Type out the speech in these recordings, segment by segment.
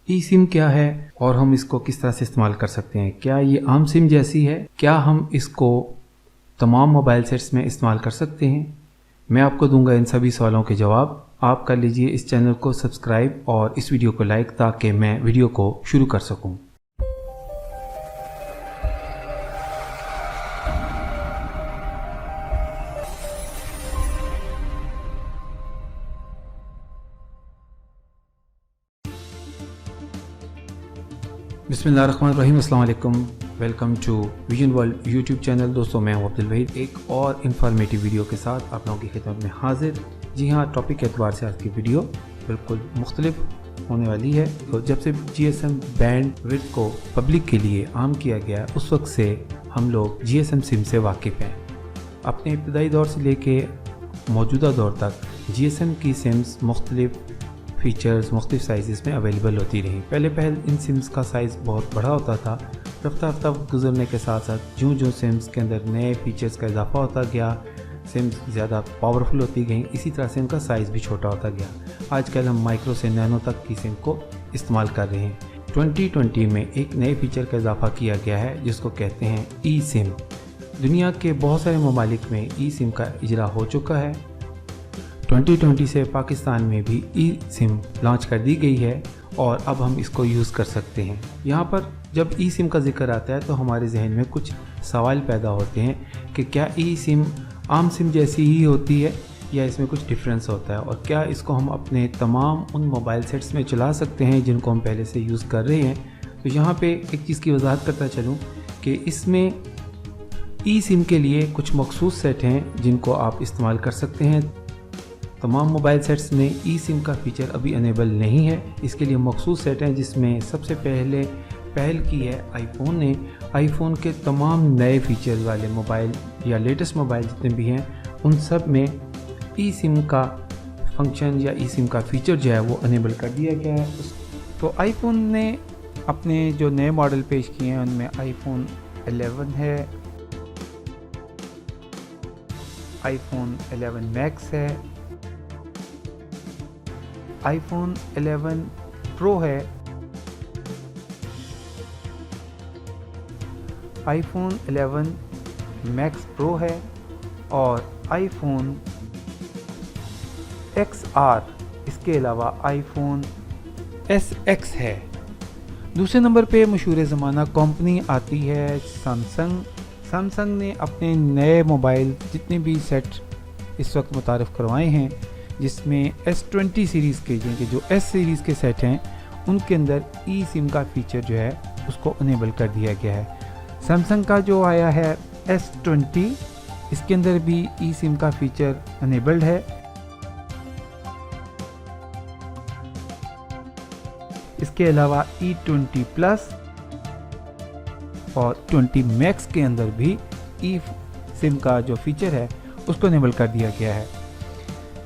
ई SIM क्या है और हम इसको किस तरह से इस्तेमाल कर सकते हैं? क्या ये आम सिम जैसी है? क्या हम इसको तमाम मोबाइल सेट्स में इस्तेमाल कर सकते हैं? मैं आपको दूंगा इन सभी सवालों के जवाब। आप कर लीजिए इस चैनल को सब्सक्राइब और इस वीडियो को लाइक ताकि मैं वीडियो को शुरू कर सकूं। बिस्मिल्लाहिर्रहमानिर्रहीम, अस्सलाम वालेकुम। Welcome to vision world YouTube channel. दोस्तों, मैं हूं अब्दुल वहीद एक और इन्फॉर्मेटिव वीडियो के साथ आप लोगों की खिदमत में हाजिर। जी हाँ, टॉपिक के एतबार से आज की वीडियो बिल्कुल मुख्तलिफ होने वाली है। तो जब से GSM बैंड विड्थ को पब्लिक के लिए आम किया गया, उस वक्त से हम लोग GSM सिम से वाकिफ़ हैं। अपने इब्तदाई दौर से लेके मौजूदा दौर तक GSM की सिम्स मुख्तलिफ फ़ीचर्स मुख्तलिफ साइज़ में अवेलेबल होती रही। पहले इन सिम्स का साइज़ बहुत बड़ा होता था। रफ्ता गुजरने के साथ साथ जो सिम्स के अंदर नए फ़ीचर्स का इजाफा होता गया, सिम्स ज़्यादा पावरफुल होती गई, इसी तरह से इनका साइज़ भी छोटा होता गया। आजकल हम माइक्रो से नैनो तक की सिम को इस्तेमाल कर रहे हैं। 2020 में एक नए फ़ीचर का इजाफा किया गया है जिसको कहते हैं ई सिम। दुनिया के बहुत सारे ममालिक में ई सिम का इजरा हो चुका है। 2020 से पाकिस्तान में भी ई सिम लॉन्च कर दी गई है और अब हम इसको यूज़ कर सकते हैं। यहाँ पर जब ई सिम का जिक्र आता है तो हमारे जहन में कुछ सवाल पैदा होते हैं कि क्या ई सिम आम सिम जैसी ही होती है या इसमें कुछ डिफरेंस होता है, और क्या इसको हम अपने तमाम उन मोबाइल सेट्स में चला सकते हैं जिनको हम पहले से यूज़ कर रहे हैं। तो यहाँ पे एक चीज़ की वजाहत करता चलूँ कि इसमें ई सिम के लिए कुछ मखसूस सेट हैं जिनको आप इस्तेमाल कर सकते हैं। तमाम मोबाइल सेट्स में ई सिम का फ़ीचर अभी अनेबल नहीं है। इसके लिए मखसूस सेट हैं जिसमें सबसे पहल की है आईफोन ने। आईफोन के तमाम नए फ़ीचर वाले मोबाइल या लेटेस्ट मोबाइल जितने भी हैं उन सब में ई सिम का फंक्शन या ई सिम का फ़ीचर जो है वो अनेबल कर दिया गया है। तो आईफोन ने अपने जो नए मॉडल पेश किए हैं उनमें आईफोन 11 है, आईफोन 11 मैक्स है, आईफोन 11 प्रो है, आईफोन 11 मैक्स प्रो है और आईफोन XR, इसके अलावा आईफोन SX है। दूसरे नंबर पे मशहूर ज़माना कंपनी आती है सैमसंग ने अपने नए मोबाइल जितने भी सेट इस वक्त मुतारफ़ करवाए हैं, जिसमें S20 सीरीज़ के जिनके जो S सीरीज़ के सेट हैं उनके अंदर ई सिम का फ़ीचर जो है उसको अनेबल कर दिया गया है। सैमसंग का जो आया है S20, इसके अंदर भी ई सिम का फ़ीचर अनेबल्ड है। इसके अलावा E20 प्लस और 20 मैक्स के अंदर भी ई सिम का जो फ़ीचर है उसको अनेबल कर दिया गया है।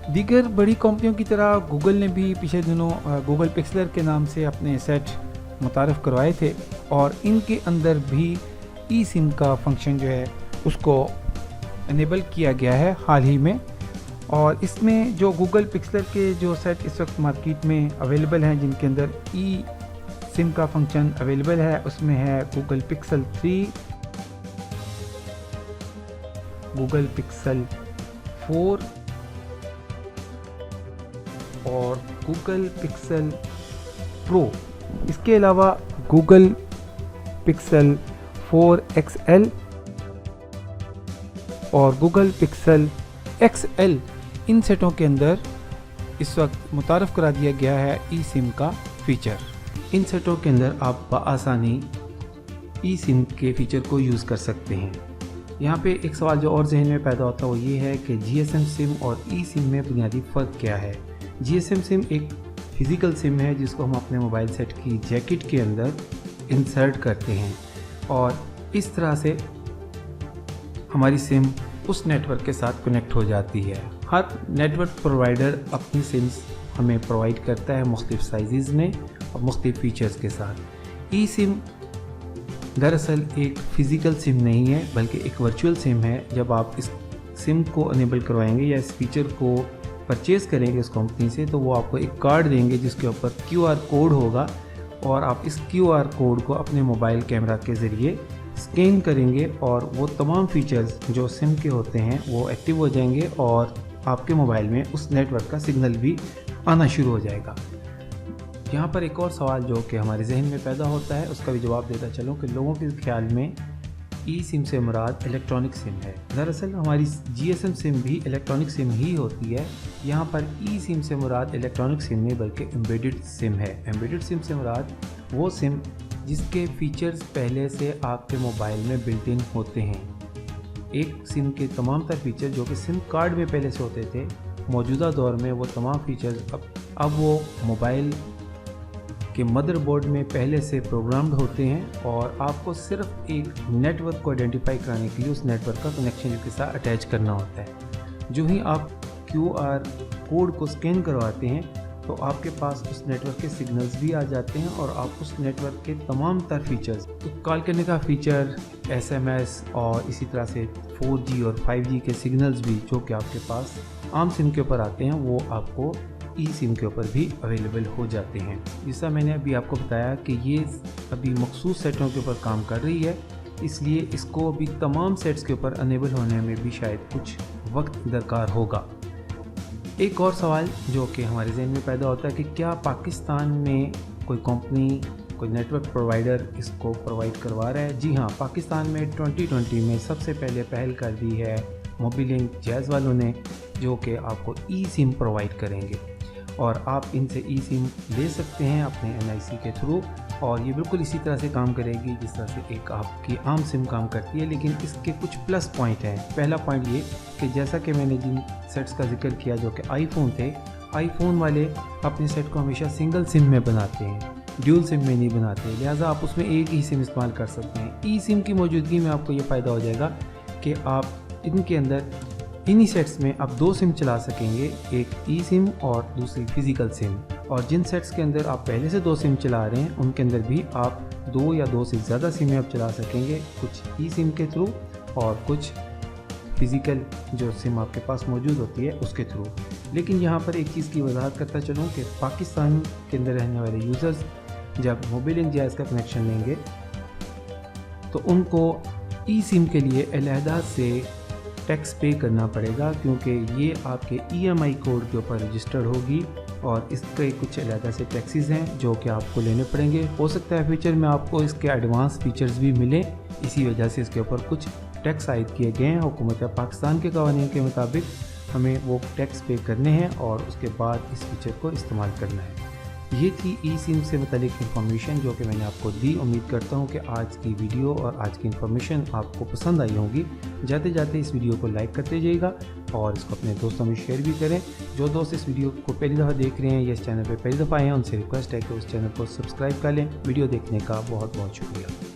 दीगर बड़ी कंपनियों की तरह गूगल ने भी पिछले दिनों गूगल पिक्सलर के नाम से अपने सेट मुतारफ़ करवाए थे और इनके अंदर भी ई सिम का फंक्शन जो है उसको अनेबल किया गया है हाल ही में। और इसमें जो गूगल पिक्सलर के जो सेट इस वक्त मार्केट में अवेलेबल हैं जिनके अंदर ई सिम का फंक्शन अवेलेबल है, उसमें है गूगल पिक्सल 3, गूगल पिक्सल 4 और गूगल पिक्सल प्रो। इसके अलावा गूगल पिक्सल 4 XL और गूगल पिक्सल XL, इन सेटों के अंदर इस वक्त मुतारफ़ करा दिया गया है ई सिम का फ़ीचर। इन सेटों के अंदर आप बआसानी ई सिम के फ़ीचर को यूज़ कर सकते हैं। यहाँ पे एक सवाल जो और जहन में पैदा होता है वो ये है कि GSM सिम और ई सिम में बुनियादी फ़र्क क्या है। GSM सिम एक फ़िज़िकल सिम है जिसको हम अपने मोबाइल सेट की जैकेट के अंदर इंसर्ट करते हैं और इस तरह से हमारी सिम उस नेटवर्क के साथ कनेक्ट हो जाती है। हर नेटवर्क प्रोवाइडर अपनी सिम्स हमें प्रोवाइड करता है मुख्तलिफ साइज़ में और मुख्तलिफ फ़ीचर्स के साथ। ई सिम दरअसल एक फ़िज़िकल सिम नहीं है बल्कि एक वर्चुअल सिम है। जब आप इस सिम को अनेबल करवाएंगे या इस फीचर को परचेज़ करेंगे इस कंपनी से तो वो आपको एक कार्ड देंगे जिसके ऊपर QR कोड होगा और आप इस QR कोड को अपने मोबाइल कैमरा के ज़रिए स्कैन करेंगे और वो तमाम फीचर्स जो सिम के होते हैं वो एक्टिव हो जाएंगे और आपके मोबाइल में उस नेटवर्क का सिग्नल भी आना शुरू हो जाएगा। यहाँ पर एक और सवाल जो कि हमारे जहन में पैदा होता है उसका भी जवाब देता चलूँ कि लोगों के ख्याल में ई सिम से मुराद इलेक्ट्रॉनिक सिम है। दरअसल हमारी GSM सिम भी इलेक्ट्रॉनिक सिम ही होती है। यहाँ पर ई सिम से मुराद इलेक्ट्रॉनिक सिम नहीं बल्कि एम्बेडेड सिम है। एम्बेडेड सिम से मुराद वो सिम जिसके फीचर्स पहले से आपके मोबाइल में बिल्ट इन होते हैं। एक सिम के तमाम तर फीचर जो कि सिम कार्ड में पहले से होते थे, मौजूदा दौर में वो तमाम फीचर्स अब वो मोबाइल के मदरबोर्ड में पहले से प्रोग्राम्ड होते हैं और आपको सिर्फ एक नेटवर्क को आइडेंटिफाई कराने के लिए उस नेटवर्क का कनेक्शन के साथ अटैच करना होता है। जो ही आप QR कोड को स्कैन करवाते हैं तो आपके पास उस नेटवर्क के सिग्नल्स भी आ जाते हैं और आप उस नेटवर्क के तमाम तर फीचर्स, कॉल करने का फीचर, SMS और इसी तरह से 4G और 5G के सिग्नल्स भी जो कि आपके पास आम सिम के ऊपर आते हैं वो आपको ई सिम के ऊपर भी अवेलेबल हो जाते हैं। जैसा मैंने अभी आपको बताया कि ये अभी मखसूस सेटों के ऊपर काम कर रही है, इसलिए इसको अभी तमाम सेट्स के ऊपर अनेबल होने में भी शायद कुछ वक्त दरकार होगा। एक और सवाल जो कि हमारे जहन में पैदा होता है कि क्या पाकिस्तान में कोई कंपनी, कोई नेटवर्क प्रोवाइडर इसको प्रोवाइड करवा रहा है? जी हाँ, पाकिस्तान में 2020 में सबसे पहले पहल कर दी है मोबिलिंक जैज़ वालों ने, जो कि आपको ई सिम प्रोवाइड करेंगे और आप इनसे ई सिम ले सकते हैं अपने NIC के थ्रू और ये बिल्कुल इसी तरह से काम करेगी जिस तरह से एक आपकी आम सिम काम करती है। लेकिन इसके कुछ प्लस पॉइंट हैं। पहला पॉइंट ये कि जैसा कि मैंने जिन सेट्स का जिक्र किया जो कि आईफोन थे, आईफोन वाले अपने सेट को हमेशा सिंगल सिम में बनाते हैं, ड्यूल सिम में नहीं बनाते, लिहाजा आप उसमें एक ही सिम इस्तेमाल कर सकते हैं। ई सिम की मौजूदगी में आपको ये फ़ायदा हो जाएगा कि आप इनके अंदर इन्हीं सेट्स में आप 2 सिम चला सकेंगे, एक ई सिम और दूसरी फिज़िकल सिम। और जिन सेट्स के अंदर आप पहले से 2 सिम चला रहे हैं उनके अंदर भी आप 2 या 2 से ज़्यादा सिमें आप चला सकेंगे, कुछ ई सिम के थ्रू और कुछ फिज़िकल जो सिम आपके पास मौजूद होती है उसके थ्रू। लेकिन यहाँ पर एक चीज़ की वजाहत करता चलूँ कि पाकिस्तान के अंदर रहने वाले यूज़र्स जब मोबिलिंक जैज़ का कनेक्शन लेंगे तो उनको ई सिम के लिए अलहदा से टैक्स पे करना पड़ेगा, क्योंकि ये आपके EMI कोड के ऊपर रजिस्टर्ड होगी और इसके कुछ अलग से टैक्सेस हैं जो कि आपको लेने पड़ेंगे। हो सकता है फ्यूचर में आपको इसके एडवांस फीचर्स भी मिले, इसी वजह से इसके ऊपर कुछ टैक्स आयद किए गए हैं। हुकूमत पाकिस्तान के कानून के मुताबिक हमें वो टैक्स पे करने हैं और उसके बाद इस फीचर को इस्तेमाल करना है। ये थी ई सिम से मुतालिक इन्फॉर्मेशन जो कि मैंने आपको दी। उम्मीद करता हूँ कि आज की वीडियो और आज की इन्फॉर्मेशन आपको पसंद आई होगी। जाते जाते इस वीडियो को लाइक करते जाइएगा और इसको अपने दोस्तों में शेयर भी करें। जो दोस्त इस वीडियो को पहली दफ़ा देख रहे हैं या इस चैनल पर पहली दफ़ा आए हैं उनसे रिक्वेस्ट है कि उस चैनल को सब्सक्राइब कर लें। वीडियो देखने का बहुत बहुत शुक्रिया।